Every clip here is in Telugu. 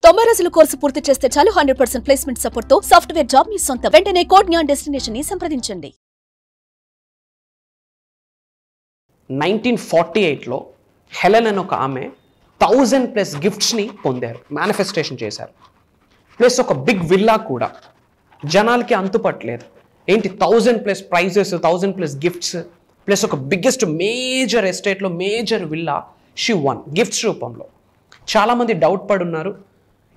90 రోజుల కోర్సు పూర్తి చేస్తే చాలు 100% ప్లేస్మెంట్ సపోర్ట్ తో సాఫ్ట్వేర్ జాబ్ మీ సొంతం. వెంటనే కోడ్ జ్ఞాన్ డెస్టినేషన్ ని సంప్రదించండి. 1948లో హెలెన్ అని ఒక ఆమె 1000+ గిఫ్ట్స్ని పొందారు, మేనిఫెస్టేషన్ చేశారు. ప్లస్ ఒక బిగ్ విల్లా కూడా. జనాలకి అంతుపట్టలేదు. ఏంటి 1000+ ప్రైజెస్, 1000+ గిఫ్ట్స్, ప్లస్ ఒక బిగ్గెస్ట్ మేజర్ ఎస్టేట్లో major villa she won gifts రూపంలో. చాలామంది డౌట్ పడున్నారు,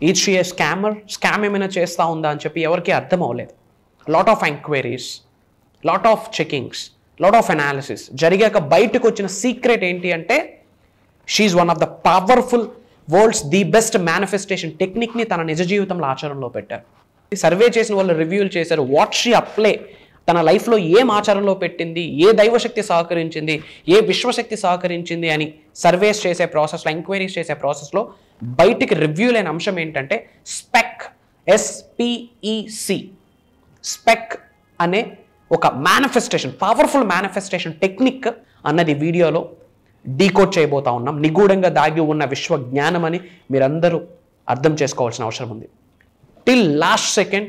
ఈజ్ షీ ఏ స్కామ్ ఏమైనా చేస్తూ ఉందా అని చెప్పి ఎవరికి అర్థం అవ్వలేదు. Lot of enquiries, lot of checkings, lot of analysis జరిగాక బయటకు వచ్చిన సీక్రెట్ ఏంటి అంటే she one of the powerful world's the best manifestation టెక్నిక్ని తన నిజ జీవితంలో ఆచరణలో పెట్టారు. సర్వే చేసిన వాళ్ళు రివ్యూలు చేశారు. వాట్ షీ అప్లై తన లైఫ్లో ఏం ఆచరణలో పెట్టింది, ఏ దైవశక్తి సహకరించింది, ఏ విశ్వశక్తి సహకరించింది అని సర్వేస్ చేసే ప్రాసెస్లో, ఎంక్వైరీస్ చేసే ప్రాసెస్లో బయటికి రివ్యూ లేని అంశం ఏంటంటే స్పెక్, SPEC, స్పెక్ అనే ఒక మేనిఫెస్టేషన్, పవర్ఫుల్ మేనిఫెస్టేషన్ టెక్నిక్ అన్నది వీడియోలో డీకోడ్ చేయబోతా ఉన్నాం. నిగూఢంగా దాగి ఉన్న విశ్వ జ్ఞానం అని మీరందరూ అర్థం చేసుకోవాల్సిన అవసరం ఉంది. టిల్ లాస్ట్ సెకండ్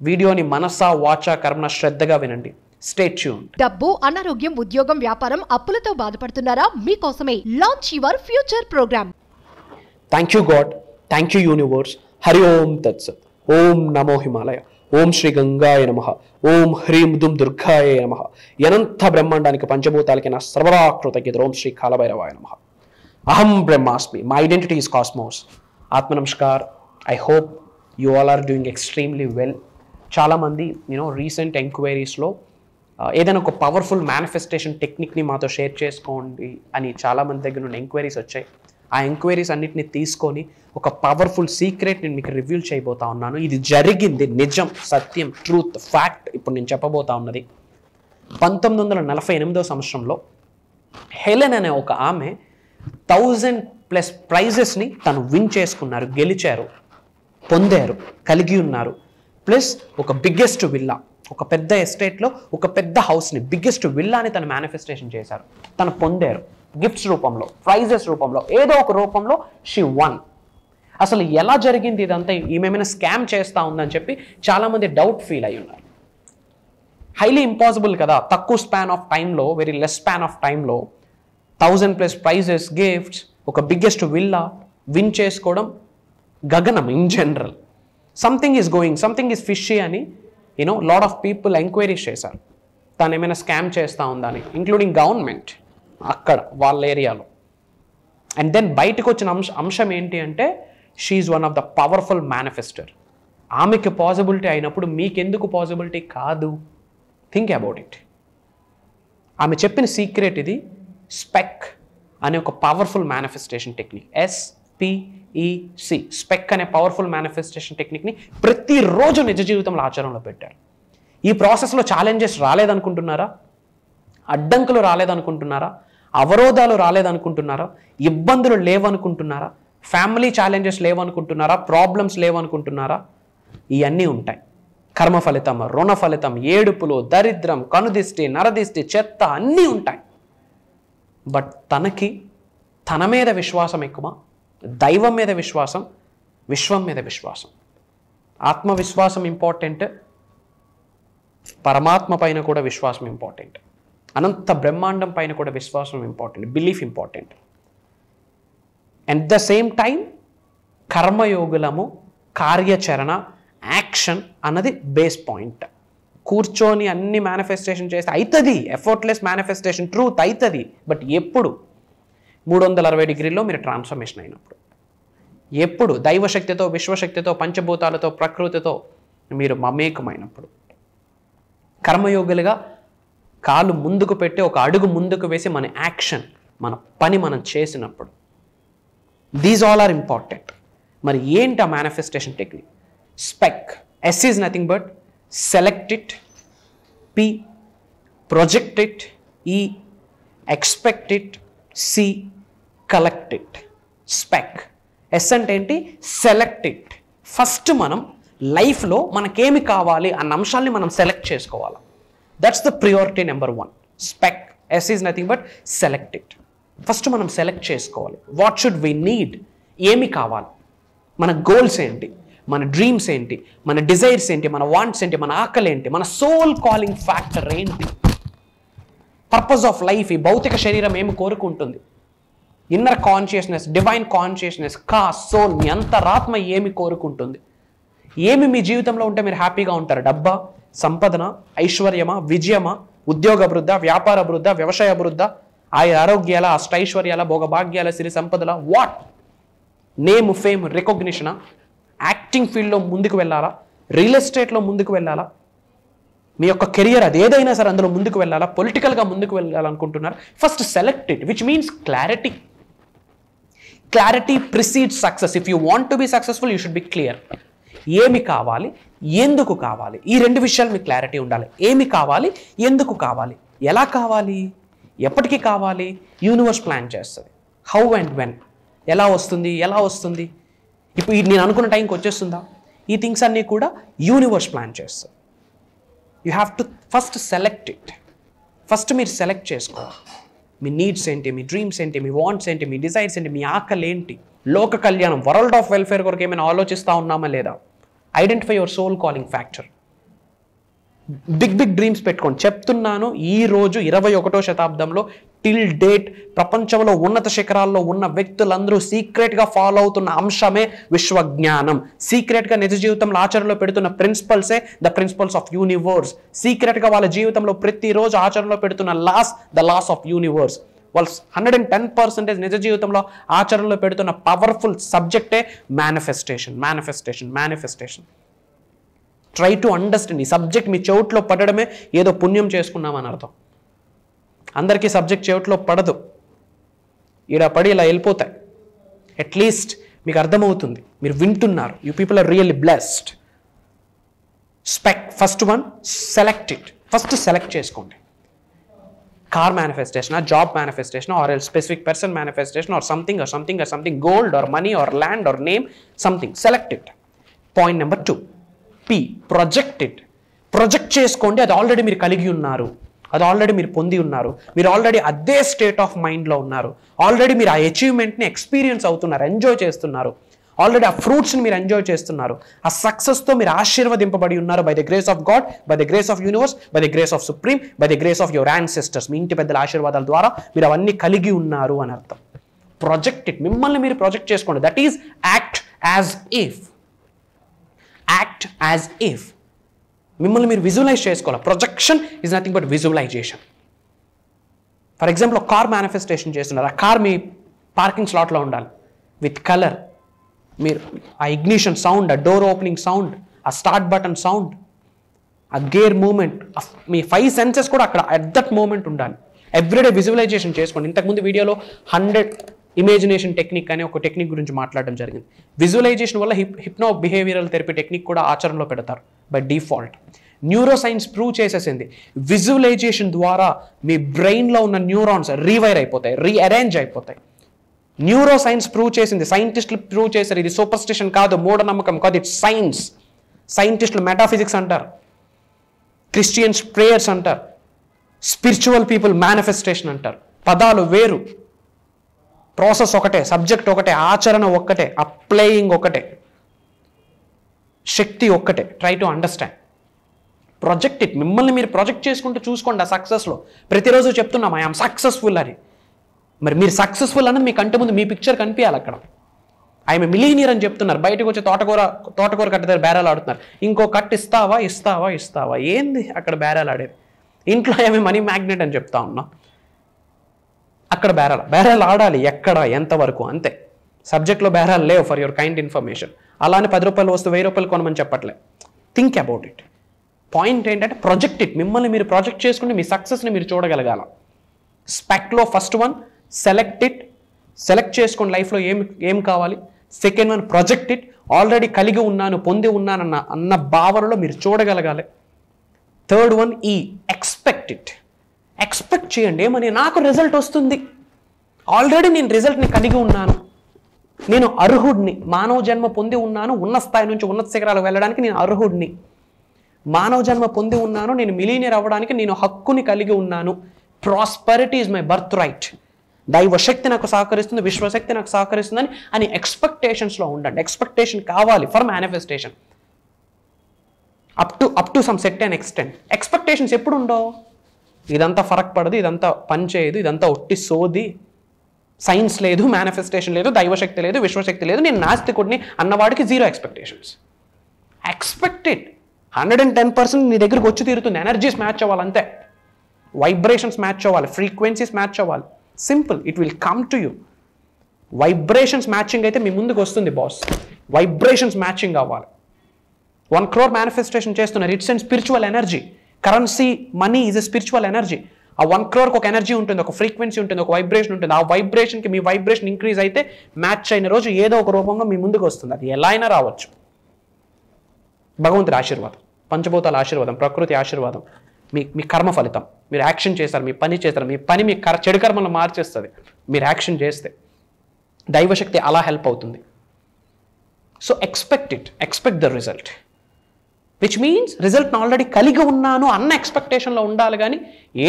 వీడియోని మనసా వాచా కర్మన శ్రద్ధగా వినండి. Stay tuned. డబ్బు, అనారోగ్యం, ఉద్యోగం, వ్యాపారం, అప్పులతో బాధపడుతున్నారా? మీకోసమే launch your future programme. Thank you God, thank you universe. Hari ఓం తత్సత్. ఓం నమో హిమాలయ. ఓం శ్రీ గంగాయ నమః. ఓం హ్రీం దుం దుర్గాయ నమః. అనంత బ్రహ్మాండానికి పంచభూతాలకి నా సర్వరాకృతజ్ఞత. ఓం శ్రీ కాలభైరవాయ నమః. అహం బ్రహ్మాస్మి. My identity is cosmos. ఆత్మ నమస్కార్. I hope you all are doing extremely well. చాలామంది రీసెంట్ ఎంక్వైరీస్లో ఏదైనా ఒక పవర్ఫుల్ మేనిఫెస్టేషన్ టెక్నిక్ని మాతో షేర్ చేసుకోండి అని చాలామంది దగ్గర నుండి ఎంక్వైరీస్ వచ్చాయి. ఆ ఎంక్వైరీస్ అన్నిటిని తీసుకొని ఒక పవర్ఫుల్ సీక్రెట్ నేను మీకు రివ్యూ చేయబోతా ఉన్నాను. ఇది జరిగింది, నిజం, సత్యం, ట్రూత్, ఫ్యాక్ట్. ఇప్పుడు నేను చెప్పబోతా ఉన్నది 1948వ సంవత్సరంలో హెలెన్ అనే ఒక ఆమె 1000+ ప్రైజెస్ని తను విన్ చేసుకున్నారు, గెలిచారు, పొందారు, కలిగి ఉన్నారు. ప్లస్ ఒక బిగ్గెస్ట్ విల్లా, ఒక పెద్ద ఎస్టేట్లో ఒక పెద్ద హౌస్ని, బిగ్గెస్ట్ విల్లాని తను మేనిఫెస్టేషన్ చేశారు, తను పొందారు. గిఫ్ట్స్ రూపంలో, ప్రైజెస్ రూపంలో, ఏదో ఒక రూపంలో షీ వన్. అసలు ఎలా జరిగింది ఇదంతా? ఈమెమైనా స్కామ్ చేస్తూ ఉందని చెప్పి చాలామంది డౌట్ ఫీల్ అయి ఉన్నారు. హైలీ ఇంపాసిబుల్ కదా, తక్కువ స్పాన్ ఆఫ్ టైంలో, వెరీ లెస్ స్పాన్ ఆఫ్ టైంలో 1000+ ప్రైజెస్, గిఫ్ట్స్, ఒక బిగ్గెస్ట్ విల్లా విన్ చేసుకోవడం గగనం in general. Something is going, something is fishy అని లాట్ ఆఫ్ పీపుల్ ఎంక్వైరీస్ చేశారు. తను ఏమైనా స్కామ్ చేస్తూ ఉందా అని, ఇంక్లూడింగ్ గవర్నమెంట్ అక్కడ వాళ్ళ ఏరియాలో. అండ్ దెన్ బయటకు వచ్చిన అంశం ఏంటి అంటే she one of the powerful manifester. ఆమెకి పాసిబిలిటీ అయినప్పుడు మీకెందుకు పాసిబిలిటీ కాదు? Think about it. ఆమె చెప్పిన సీక్రెట్ ఇది. స్పెక్ అనే ఒక powerful manifestation technique, SPEC, spec అనే పవర్ఫుల్ మేనిఫెస్టేషన్ టెక్నిక్ని ప్రతిరోజు నిజ జీవితంలో ఆచరణలో పెట్టారు. ఈ ప్రాసెస్లో ఛాలెంజెస్ రాలేదనుకుంటున్నారా? అడ్డంకులు రాలేదనుకుంటున్నారా? అవరోధాలు రాలేదనుకుంటున్నారా? ఇబ్బందులు లేవనుకుంటున్నారా? ఫ్యామిలీ ఛాలెంజెస్ లేవనుకుంటున్నారా? ప్రాబ్లమ్స్ లేవనుకుంటున్నారా? ఇవన్నీ ఉంటాయి. కర్మ ఫలితం, రుణ ఫలితం, ఏడుపులు, దరిద్రం, కనుదిష్టి, నరదిష్టి, చెత్త అన్నీ ఉంటాయి. బట్ తనకి తన మీద విశ్వాసం ఎక్కువ, దైవం మీద విశ్వాసం, విశ్వం మీద విశ్వాసం. ఆత్మవిశ్వాసం ఇంపార్టెంట్, పరమాత్మ పైన కూడా విశ్వాసం ఇంపార్టెంట్, అనంత బ్రహ్మాండం పైన కూడా విశ్వాసం important, belief important. At the same time కర్మయోగులము, కార్యాచరణ, యాక్షన్ అన్నది బేస్ పాయింట్. కూర్చొని అన్ని మేనిఫెస్టేషన్ చేస్తే అవుతుంది, ఎఫర్ట్లెస్ మేనిఫెస్టేషన్, ట్రూత్ అవుతుంది. బట్ ఎప్పుడు 360 డిగ్రీల్లో మీరు ట్రాన్స్ఫర్మేషన్ అయినప్పుడు, ఎప్పుడు దైవశక్తితో, విశ్వశక్తితో, పంచభూతాలతో, ప్రకృతితో మీరు మమేకమైనప్పుడు, కర్మయోగులుగా కాలు ముందుకు పెట్టి ఒక అడుగు ముందుకు వేసి మన యాక్షన్, మన పని మనం చేసినప్పుడు, దీస్ ఆల్ ఆర్ ఇంపార్టెంట్. మరి ఏంటి ఆ manifestation technique? Spec, S is nothing but select it, P project it, E expect it, C collect it. Spec, S అంటే ఏంటి? Select it. ఫస్ట్ మనం లైఫ్లో మనకేమి కావాలి అన్న అంశాన్ని మనం సెలెక్ట్ చేసుకోవాలి. That's the priority number 1. Spec, S is nothing but select it. First మనం సెలెక్ట్ చేసుకోవాలి. వాట్ షుడ్ వి నీడ్, ఏమి కావాలి. మన గోల్స్ ఏంటి, మన డ్రీమ్స్ ఏంటి, మన డిజైర్స్ ఏంటి, మన వాంట్స్ ఏంటి, మన ఆకలి ఏంటి, మన సోల్ కాలింగ్ ఫ్యాక్టర్ ఏంటి, పర్పస్ ఆఫ్ లైఫ్, ఈ భౌతిక శరీరం ఏమి కోరుకుంటుంది, inner consciousness, divine consciousness, soul, మీ అంతరాత్మ ఏమి కోరుకుంటుంది, ఏమి మీ జీవితంలో ఉంటే మీరు హ్యాపీగా ఉంటారు, డబ్బా, సంపదన, ఐశ్వర్యమా, విజయమా, ఉద్యోగ అభివృద్ధ, వ్యాపార అభివృద్ధ, వ్యవసాయ అభివృద్ధ, ఆరోగ్యాల, అష్టైశ్వర్యాల, భోగభాగ్యాల, సిరి సంపదల, వాట్, నేమ్, ఫేమ్, రికగ్నిషనా, యాక్టింగ్ ఫీల్డ్లో ముందుకు వెళ్ళాలా, రియల్ ఎస్టేట్లో ముందుకు వెళ్ళాలా, మీ యొక్క కెరియర్ అది ఏదైనా సరే అందులో ముందుకు వెళ్ళాలా, పొలిటికల్గా ముందుకు వెళ్ళాలనుకుంటున్నారు, first select it, which means clarity. Clarity precedes success. If you want to be successful you should be clear. ఏమి కావాలి, ఎందుకు కావాలి, ఈ రెండు విషయాలు మీకు క్లారిటీ ఉండాలి. ఏమి కావాలి, ఎందుకు కావాలి, ఎలా కావాలి, ఎప్పటికీ కావాలి, యూనివర్స్ ప్లాన్ చేస్తుంది. హౌ అండ్ వెన్, ఎలా వస్తుంది, ఎలా వస్తుంది, ఇప్పుడు నేను అనుకున్న టైంకి వచ్చేస్తుందా, ఈ థింగ్స్ అన్నీ కూడా యూనివర్స్ ప్లాన్ చేస్తుంది. You have to first select it. First మీరు సెలెక్ట్ చేసుకోవాలి. మీ నీడ్స్ ఏంటి, మీ డ్రీమ్స్ ఏంటి, మీ వాంట్స్ ఏంటి, మీ డిజైర్స్ ఏంటి, మీ ఆకలి ఏంటి, లోక కళ్యాణం, వరల్డ్ ఆఫ్ వెల్ఫేర్ కొరకు ఏమైనా ఆలోచిస్తూ ఉన్నామా లేదా. Identify your soul calling factor. Big dreams పెట్టుకోండి. చెప్తున్నాను, ఈ రోజు 21వ శతాబ్దంలో టిల్ డేట్ ప్రపంచంలో ఉన్నత శిఖరాల్లో ఉన్న వ్యక్తులందరూ సీక్రెట్గా ఫాలో అవుతున్న అంశమే విశ్వజ్ఞానం. సీక్రెట్గా నిజ జీవితంలో ఆచరణలో పెడుతున్న ప్రిన్సిపల్సే ద ప్రిన్సిపల్స్ ఆఫ్ యూనివర్స్. సీక్రెట్గా వాళ్ళ జీవితంలో ప్రతిరోజు ఆచరణలో పెడుతున్న laws the laws of universe. వాళ్ళు 110% నిజ జీవితంలో ఆచరణలో పెడుతున్న పవర్ఫుల్ సబ్జెక్టే మేనిఫెస్టేషన్. Try to understand. ఈ సబ్జెక్ట్ మీ చెవుట్లో పడడమే ఏదో పుణ్యం చేసుకున్నామని అర్థం. అందరికీ సబ్జెక్ట్ చెవుట్లో పడదు, ఈడ పడి ఇలా వెళ్ళిపోతాయి. అట్లీస్ట్ మీకు అర్థమవుతుంది, మీరు వింటున్నారు. You people are really blessed. First one, select it. First select చేసుకోండి. Car manifestation, job manifestation, or L specific person manifestation, or something, gold or money or land or name, something. Select it. Point number 2, P, project it. Project చేసుకోండి. అది ఆల్రెడీ మీరు కలిగి ఉన్నారు, అది ఆల్రెడీ మీరు పొంది ఉన్నారు, మీరు ఆల్రెడీ అదే స్టేట్ ఆఫ్ మైండ్లో ఉన్నారు, ఆల్రెడీ మీరు ఆ అచీవ్మెంట్ని ఎక్స్పీరియన్స్ అవుతున్నారు, ఎంజాయ్ చేస్తున్నారు, ఆల్రెడీ ఆ ఫ్రూట్స్ని మీరు ఎంజాయ్ చేస్తున్నారు, ఆ సక్సెస్తో మీరు ఆశీర్వదింపబడి ఉన్నారు by the grace of God, by the grace of universe, by the grace of supreme, by the grace of your ancestors. మీ ఇంటి పెద్దల ఆశీర్వాదాల ద్వారా మీరు అవన్నీ కలిగి ఉన్నారు అని అర్థం. Project it. మిమ్మల్ని మీరు ప్రొజెక్ట్ చేసుకోండి. That is act as if. మిమ్మల్ని మీరు విజువలైజ్ చేసుకోవాలి. Projection is nothing but visualization. For example, ఒక కార్ మేనిఫెస్టేషన్ చేస్తున్నారు. ఆ కార్ మీ పార్కింగ్ స్లాట్లో ఉండాలి విత్ కలర్. మీరు ఆ ఇగ్నిషన్ సౌండ్, ఆ డోర్ ఓపెనింగ్ సౌండ్, ఆ స్టార్ట్ బటన్ సౌండ్, ఆ గేర్ మూమెంట్, మీ 5 సెన్సెస్ కూడా అక్కడ అట్ దట్ మూమెంట్ ఉండాలి. ఎవ్రీడే విజువలైజేషన్ చేసుకోండి. ఇంతకుముందు వీడియోలో 100 ఇమేజినేషన్ టెక్నిక్ అనే ఒక టెక్నిక్ గురించి మాట్లాడడం జరిగింది. విజువలైజేషన్ వల్ల హిప్నో బిహేవియరల్ థెరపీ టెక్నిక్ కూడా ఆచరణలో పెడతారు by default. Neuro science prove చేసేసింది, విజువలైజేషన్ ద్వారా మీ బ్రెయిన్లో ఉన్న న్యూరాన్స్ రీవైర్ అయిపోతాయి, రీఅరేంజ్ అయిపోతాయి. న్యూరో సైన్స్ ప్రూవ్ చేసింది, సైంటిస్టులు ప్రూవ్ చేశారు. ఇది సూపర్ స్టిషన్ కాదు, మూఢనమ్మకం కాదు, ఇట్స్ సైన్స్. సైంటిస్టులు మెటాఫిజిక్స్ అంటారు, క్రిస్టియన్స్ ప్రేయర్స్ అంటారు, స్పిరిచువల్ పీపుల్ మేనిఫెస్టేషన్ అంటారు. పదాలు వేరు, ప్రాసెస్ ఒకటే, సబ్జెక్ట్ ఒకటే, ఆచరణ ఒక్కటే, అప్లయింగ్ ఒకటే, శక్తి ఒక్కటే. Try to understand. Project it. మిమ్మల్ని మీరు ప్రొజెక్ట్ చేసుకుంటూ చూసుకోండి. ఆ సక్సెస్లో ప్రతిరోజు చెప్తున్నాం ఐఎమ్ సక్సెస్ఫుల్ అని. మరి మీరు సక్సెస్ఫుల్ అన్నది మీ కంటి ముందు మీ పిక్చర్ కనిపించాలి. అక్కడ ఐఎమ్ మిలీనియర్ అని చెప్తున్నారు, బయటకు వచ్చి తోటకూర కట్ట దగ్గర బేరాలు ఆడుతున్నారు. ఇంకో కట్ట ఇస్తావా ఏంది అక్కడ బేరాలు ఆడేది? ఇంట్లో ఏమి మనీ మ్యాగ్నెట్ అని చెప్తా ఉన్నా, అక్కడ బేరాలు ఆడాలి. ఎక్కడ, ఎంతవరకు, అంతే. సబ్జెక్ట్లో బేరాలు లేవు. For your kind information. అలానే 10 రూపాయలు వస్తూ 1000 రూపాయలు కొనమని చెప్పట్లే. Think about it. పాయింట్ ఏంటంటే ప్రొజెక్ట్ ఇట్. మిమ్మల్ని మీరు ప్రాజెక్ట్ చేసుకుని మీ సక్సెస్ని మీరు చూడగలగాల. స్పెక్ట్లో first one, select it. Select చేసుకోండి లైఫ్లో ఏం కావాలి. Second one, project it. Already కలిగి ఉన్నాను, పొంది ఉన్నాను అన్న భావనలో మీరు చూడగలగాలి. Third one, expect it. Expect చేయండి. ఏమని? నాకు రిజల్ట్ వస్తుంది, ఆల్రెడీ నేను రిజల్ట్ని కలిగి ఉన్నాను, నేను అర్హుడిని, మానవ జన్మ పొంది ఉన్నాను, ఉన్న స్థాయి నుంచి ఉన్నత శిఖరాలకు వెళ్ళడానికి నేను అర్హుడిని, మానవ జన్మ పొంది ఉన్నాను, నేను మిలీనియర్ అవ్వడానికి నేను హక్కుని కలిగి ఉన్నాను. Prosperity is my birth right. దైవశక్తి నాకు సహకరిస్తుంది, విశ్వశక్తి నాకు సహకరిస్తుందని అని ఎక్స్పెక్టేషన్స్లో ఉండండి. ఎక్స్పెక్టేషన్ కావాలి for manifestation up to some set and extent. Expectations ఎప్పుడు ఉండవు? ఇదంతా ఫరక్ పడదు, ఇదంతా పని చేయదు, ఇదంతా ఒట్టి సోది, సైన్స్ లేదు, మేనిఫెస్టేషన్ లేదు, దైవశక్తి లేదు, విశ్వశక్తి లేదు, నేను నాస్తికుడిని అన్నవాడికి 0 ఎక్స్పెక్టేషన్స్. Expect it. 110% నీ దగ్గరకు వచ్చి తీరుతుంది. ఎనర్జీస్ మ్యాచ్ అవ్వాలి అంతే, వైబ్రేషన్స్ మ్యాచ్ అవ్వాలి, ఫ్రీక్వెన్సీస్ మ్యాచ్ అవ్వాలి. Simple, it will come to you. Vibrations matching అయితే మీ ముందుకు వస్తుంది బాస్. వైబ్రేషన్స్ మ్యాచింగ్ అవ్వాలి. 1 crore మేనిఫెస్టేషన్ చేస్తున్నారు. It's and spiritual energy. Currency, money is a spiritual energy. ఆ 1 crore ఒక ఎనర్జీ ఉంటుంది, ఒక ఫ్రీక్వెన్సీ ఉంటుంది, ఒక వైబ్రేషన్ ఉంటుంది. ఆ వైబ్రేషన్కి మీ వైబ్రేషన్ ఇంక్రీజ్ అయితే మ్యాచ్ అయిన రోజు ఏదో ఒక రూపంలో మీ ముందుకు వస్తుంది. అది ఎలా అయినా రావచ్చు. భగవంతుడి ఆశీర్వాదం, పంచభూతాల ఆశీర్వాదం, ప్రకృతి ఆశీర్వాదం, మీ కర్మ ఫలితం. మీరు యాక్షన్ చేస్తారు, మీ పని చేస్తారు, మీ పని మీ చెడు కర్మలను మార్చేస్తుంది మీరు యాక్షన్ చేస్తే. దైవశక్తి అలా హెల్ప్ అవుతుంది. So expect it, expect the result, which means రిజల్ట్ని ఆల్రెడీ కలిగి ఉన్నాను అన్న ఎక్స్పెక్టేషన్లో ఉండాలి. కానీ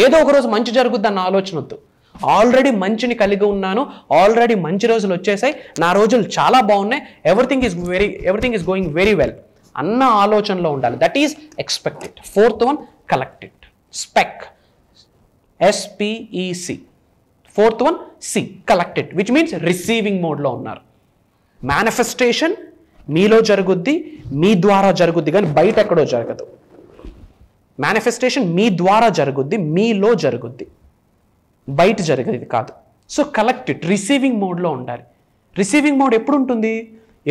ఏదో ఒక రోజు మంచి జరుగుద్ది అన్న ఆలోచన వద్దు. ఆల్రెడీ మంచిని కలిగి ఉన్నాను, ఆల్రెడీ మంచి రోజులు వచ్చేసాయి, నా రోజులు చాలా బాగున్నాయి, everything is going very well అన్న ఆలోచనలో ఉండాలి. That is expected. 4th one, collected. Spec, SPEC. 4th one, C, collected, which means receiving మోడ్లో ఉన్నారు. మేనిఫెస్టేషన్ మీలో జరుగుద్ది, మీ ద్వారా జరుగుద్ది, కానీ బయట ఎక్కడో జరగదు. మేనిఫెస్టేషన్ మీ ద్వారా జరుగుద్ది, మీలో జరుగుద్ది, బయట జరగదు కాదు. సో కలెక్టెడ్, రిసీవింగ్ మోడ్లో ఉండాలి. రిసీవింగ్ మోడ్ ఎప్పుడు ఉంటుంది?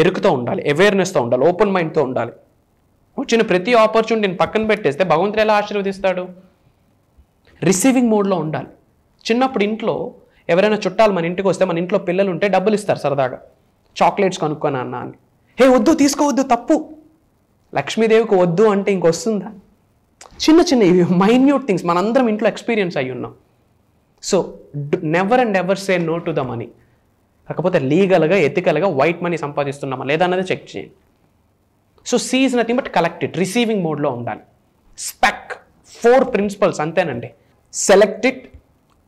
ఎరుకుతో ఉండాలి, అవేర్నెస్తో ఉండాలి, ఓపెన్ మైండ్తో ఉండాలి. వచ్చిన ప్రతి ఆపర్చునిటీని పక్కన పెట్టేస్తే భగవంతుడు ఎలా ఆశీర్వదిస్తాడు? రిసీవింగ్ మోడ్లో ఉండాలి. చిన్నప్పుడు ఇంట్లో ఎవరైనా చుట్టాలు మన ఇంటికి వస్తే, మన ఇంట్లో పిల్లలు ఉంటే డబ్బులు ఇస్తారు సరదాగా, చాక్లెట్స్ కొనుక్కొని అన్న అని. హే వద్దు, తీసుకోవద్దు, తప్పు. లక్ష్మీదేవికి వద్దు అంటే ఇంకొస్తుందా? చిన్న చిన్న ఇవి మైన్యూట్ థింగ్స్ మనందరం ఇంట్లో ఎక్స్పీరియన్స్ అయ్యి ఉన్నాం. So never and ever say no to the money. కాకపోతే లీగల్గా, ఎథికల్గా వైట్ మనీ సంపాదిస్తున్నామా లేదా అన్నది చెక్ చేయండి. So C is nothing but collected, receiving మోడ్లో ఉండాలి. స్పెక్, 4 ప్రిన్సిపల్స్ అంతేనండి. Select it,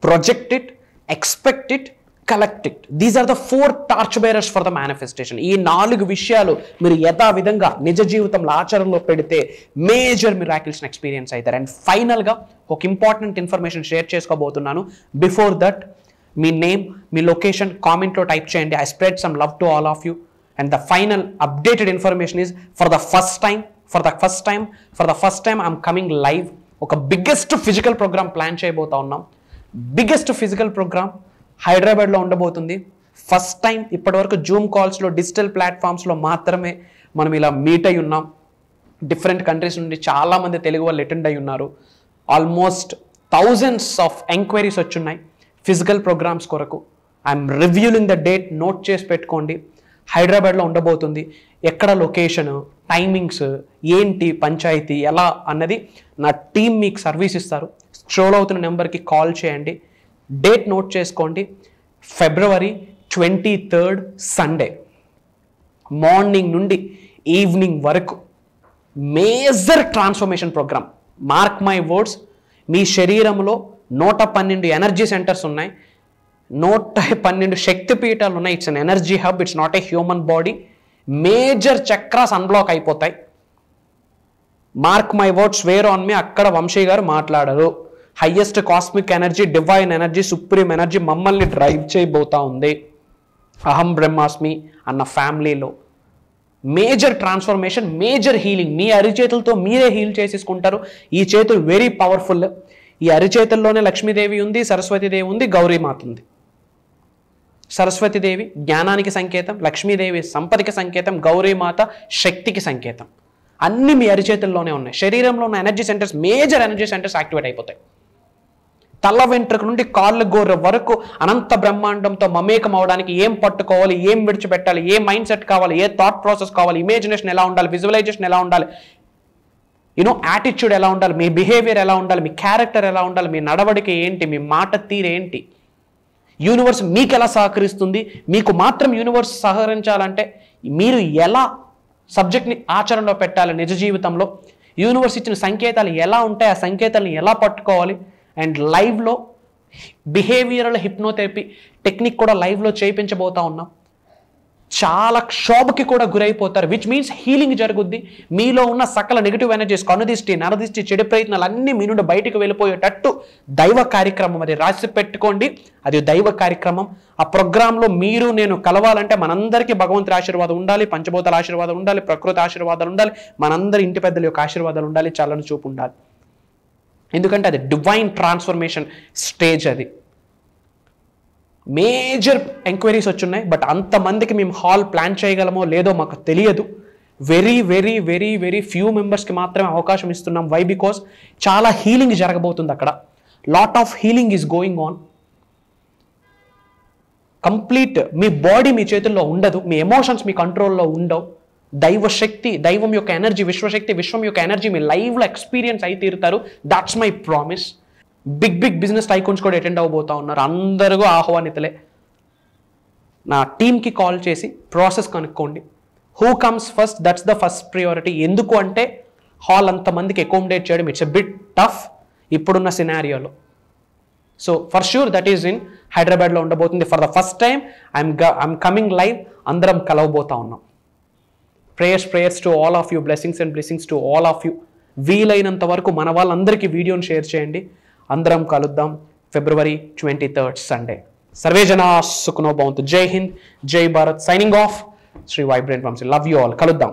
project it, expect it, collect it. These are the 4 torch bearers for the manifestation. ఈ 4 విషయాలు మీరు యథావిధంగా నిజ జీవితంలో ఆచరణలో పెడితే మేజర్ మిరాకిల్స్ని ఎక్స్పీరియన్స్ అవుతారు. అండ్ ఫైనల్గా ఒక ఇంపార్టెంట్ ఇన్ఫర్మేషన్ షేర్ చేసుకోబోతున్నాను. బిఫోర్ దట్, మీ నేమ్, మీ లొకేషన్ కామెంట్లో టైప్ చేయండి. I spread some love to all of you. And the final updated information is for the first time I'm coming live. ఒక బిగ్గెస్ట్ ఫిజికల్ ప్రోగ్రామ్ ప్లాన్ చేయబోతా ఉన్నాం. బిగ్గెస్ట్ ఫిజికల్ ప్రోగ్రామ్ హైదరాబాద్లో ఉండబోతుంది. ఫస్ట్ టైం ఇప్పటివరకు జూమ్ కాల్స్లో, డిజిటల్ ప్లాట్ఫామ్స్లో మాత్రమే మనం ఇలా మీట్ అయి ఉన్నాం. డిఫరెంట్ కంట్రీస్ నుండి చాలామంది తెలుగు వాళ్ళు అటెండ్ అయి ఉన్నారు. ఆల్మోస్ట్ థౌజండ్స్ ఆఫ్ ఎంక్వైరీస్ వచ్చున్నాయి ఫిజికల్ ప్రోగ్రామ్స్ కొరకు. I'm revealing the date, note చేసి పెట్టుకోండి. హైదరాబాద్లో ఉండబోతుంది. ఎక్కడ లొకేషన్, టైమింగ్స్ ఏంటి, పంచాయతీ ఎలా అన్నది నా టీం మీకు సర్వీస్ ఇస్తారు. స్క్రోల్ అవుతున్న నెంబర్కి కాల్ చేయండి. డేట్ నోట్ చేసుకోండి. February 23rd సండే మార్నింగ్ నుండి ఈవినింగ్ వరకు major transformation programme. Mark my words, మీ శరీరంలో 112 ఎనర్జీ సెంటర్స్ ఉన్నాయి, 112 శక్తిపీఠాలు ఉన్నాయి. It's an energy hub, it's not a human body. Major chakras unblock అయిపోతాయి. Mark my words, swear on me. అక్కడ వంశీ గారు మాట్లాడరు. Highest cosmic energy, divine energy, supreme energy మమ్మల్ని డ్రైవ్ చేయబోతా ఉంది. అహం బ్రహ్మాస్మి అన్న ఫ్యామిలీలో మేజర్ ట్రాన్స్ఫర్మేషన్, మేజర్ హీలింగ్. మీ అరిచేతులతో మీరే హీల్ చేసేసుకుంటారు. ఈ చేతులు వెరీ పవర్ఫుల్. ఈ అరిచేతుల్లోనే లక్ష్మీదేవి ఉంది, సరస్వతీదేవి ఉంది, గౌరీమాత ఉంది. సరస్వతీదేవి జ్ఞానానికి సంకేతం, లక్ష్మీదేవి సంపదకి సంకేతం, గౌరీమాత శక్తికి సంకేతం. అన్ని మీ అరిచేతుల్లోనే ఉన్నాయి. శరీరంలో ఉన్న energy centres, major energy centres activate అయిపోతాయి. తల వెంట్రుక నుండి కాళ్ళ గోర్ర వరకు అనంత బ్రహ్మాండంతో మమేకం అవడానికి ఏం పట్టుకోవాలి, ఏం విడిచిపెట్టాలి, ఏ మైండ్ సెట్ కావాలి, ఏ థాట్ ప్రాసెస్ కావాలి, ఇమేజినేషన్ ఎలా ఉండాలి, విజువలైజేషన్ ఎలా ఉండాలి, యాటిట్యూడ్ ఎలా ఉండాలి, మీ బిహేవియర్ ఎలా ఉండాలి, మీ క్యారెక్టర్ ఎలా ఉండాలి, మీ నడవడిక ఏంటి, మీ మాట తీరేంటి, యూనివర్స్ మీకు ఎలా సహకరిస్తుంది, మీకు మాత్రం యూనివర్స్ సహకరించాలంటే మీరు ఎలా సబ్జెక్ట్ని ఆచరణలో పెట్టాలి, నిజ జీవితంలో యూనివర్స్ ఇచ్చిన సంకేతాలు ఎలా ఉంటాయి, ఆ సంకేతాలను ఎలా పట్టుకోవాలి, అండ్ లైవ్లో బిహేవియరల్ హిప్నోథెరపీ టెక్నిక్ కూడా లైవ్లో చేయించబోతా ఉన్నాం. చాలా క్షోభకి కూడా గురైపోతారు, విచ్ మీన్స్ హీలింగ్ జరుగుద్ది. మీలో ఉన్న సకల నెగిటివ్ ఎనర్జీస్, కనుదిష్టి, నరదిష్టి, చెడు ప్రయత్నాలు అన్నీ మీ నుండి బయటకు వెళ్ళిపోయేటట్టు దైవ కార్యక్రమం అది రాసి పెట్టుకోండి. అది దైవ కార్యక్రమం. ఆ ప్రోగ్రాంలో మీరు నేను కలవాలంటే మనందరికీ భగవంతుడి ఆశీర్వాదం ఉండాలి, పంచభూతాల ఆశీర్వాదం ఉండాలి, ప్రకృతి ఆశీర్వాదాలు ఉండాలి, మనందరి ఇంటి పెద్దల యొక్క ఆశీర్వాదాలు ఉండాలి, చల్లని చూపు ఉండాలి. ఎందుకంటే అది డివైన్ ట్రాన్స్ఫర్మేషన్ స్టేజ్. అది మేజర్ ఎంక్వైరీస్ వచ్చున్నాయి, బట్ అంతమందికి మేము హాల్ ప్లాన్ చేయగలమో లేదో మాకు తెలియదు. Very very very very few మెంబర్స్కి మాత్రమే అవకాశం ఇస్తున్నాం. వై? బికాస్ చాలా హీలింగ్ జరగబోతుంది అక్కడ. Lot of healing is going on. Complete మీ బాడీ మీ చేతుల్లో ఉండదు, మీ ఎమోషన్స్ మీ కంట్రోల్లో ఉండవు. దైవ శక్తి, దైవం యొక్క ఎనర్జీ, విశ్వశక్తి, విశ్వం యొక్క ఎనర్జీ మీ లైవ్లో ఎక్స్పీరియన్స్ అయి తీరుతారు. That's my promise. Big business tycoons కూడా అటెండ్ అవ్వబోతా ఉన్నారు. అందరూ ఆహ్వానితులే. నా టీమ్కి కాల్ చేసి ప్రాసెస్ కనుక్కోండి. Who comes first, that's the first priority. ఎందుకు అంటే హాల్ అంతమందికి అకామిడేట్ చేయడం ఇట్స్ ఎ బిట్ టఫ్ ఇప్పుడున్న సినారియోలో. So for sure that is in హైదరాబాద్లో ఉండబోతుంది. For the first time I'm coming live. అందరం కలవబోతా ఉన్నాం. Prayers to all of you, blessings and blessings to all of you. వీలైనంత వరకు మన వాళ్ళందరికీ వీడియోని షేర్ చేయండి. అందరం కలుద్దాం February 23rd సండే. సర్వే జనా సుఖనో భవంతు. జై హింద్, జై Bharat. Signing off, Shri vibrant Vamshi. Love you all. కలుద్దాం.